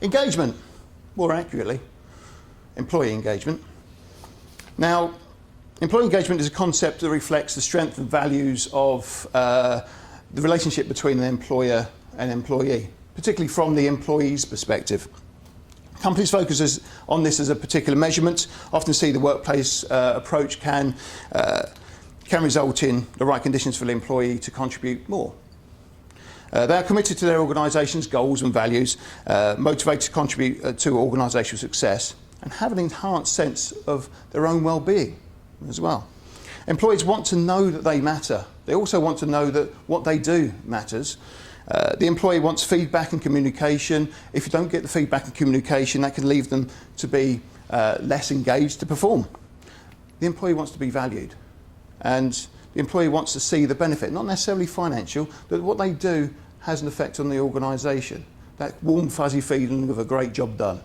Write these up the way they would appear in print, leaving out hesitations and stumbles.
Engagement, more accurately, employee engagement. Now, employee engagement is a concept that reflects the strength and values of the relationship between an employer and employee, particularly from the employee's perspective. Companies focus on this as a particular measurement, often see the workplace approach can result in the right conditions for the employee to contribute more. They are committed to their organisation's goals and values, motivated to contribute to organisational success, and have an enhanced sense of their own well-being as well. Employees want to know that they matter. They also want to know that what they do matters. The employee wants feedback and communication. If you don't get the feedback and communication, that can leave them to be less engaged to perform. The employee wants to be valued, and the employee wants to see the benefit, not necessarily financial, but what they do has an effect on the organisation. That warm, fuzzy feeling of a great job done.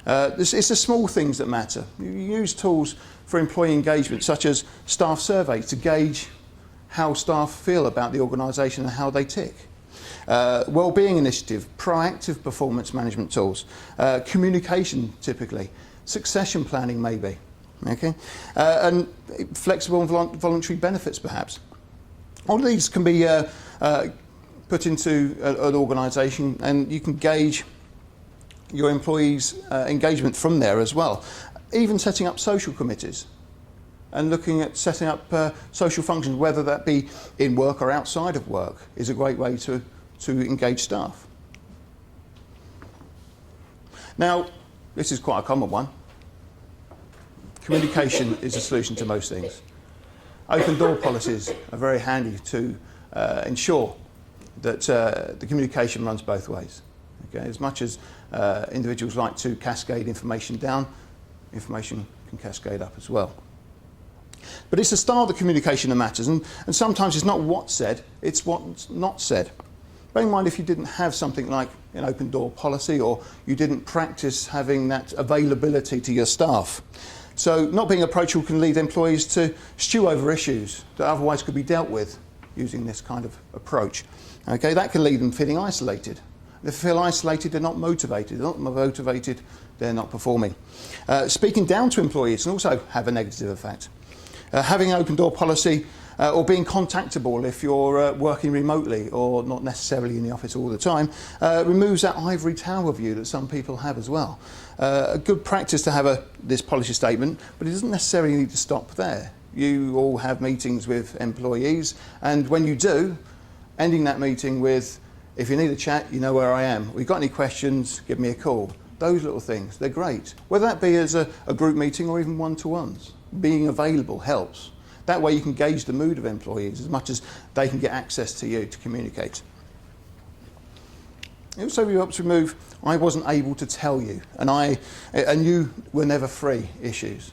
It's the small things that matter. You use tools for employee engagement, such as staff surveys, to gauge how staff feel about the organisation and how they tick. Wellbeing initiative, proactive performance management tools, communication typically, succession planning maybe, okay? And flexible and voluntary benefits perhaps. All of these can be put into an organisation, and you can gauge your employees' engagement from there as well. Even setting up social committees and looking at setting up social functions, whether that be in work or outside of work, is a great way to engage staff. Now, this is quite a common one. Communication is a solution to most things. Open door policies are very handy to ensure that the communication runs both ways. Okay? As much as individuals like to cascade information down, information can cascade up as well. But it's the style of the communication that matters, and sometimes it's not what's said, it's what's not said. Bear in mind, if you didn't have something like an open door policy, or you didn't practice having that availability to your staff. So not being approachable can lead employees to stew over issues that otherwise could be dealt with using this kind of approach. Okay, that can leave them feeling isolated. If they feel isolated, they're not motivated. They're not motivated, they're not performing. Speaking down to employees can also have a negative effect. Having an open door policy or being contactable if you're working remotely or not necessarily in the office all the time removes that ivory tower view that some people have as well. A good practice to have this policy statement, but it doesn't necessarily need to stop there. You all have meetings with employees, and when you do, ending that meeting with, if you need a chat, you know where I am. If you've got any questions, give me a call. Those little things, they're great. Whether that be as a group meeting or even one-to-ones. Being available helps. That way you can gauge the mood of employees as much as they can get access to you to communicate. It also helps remove I wasn't able to tell you, and you were never free issues.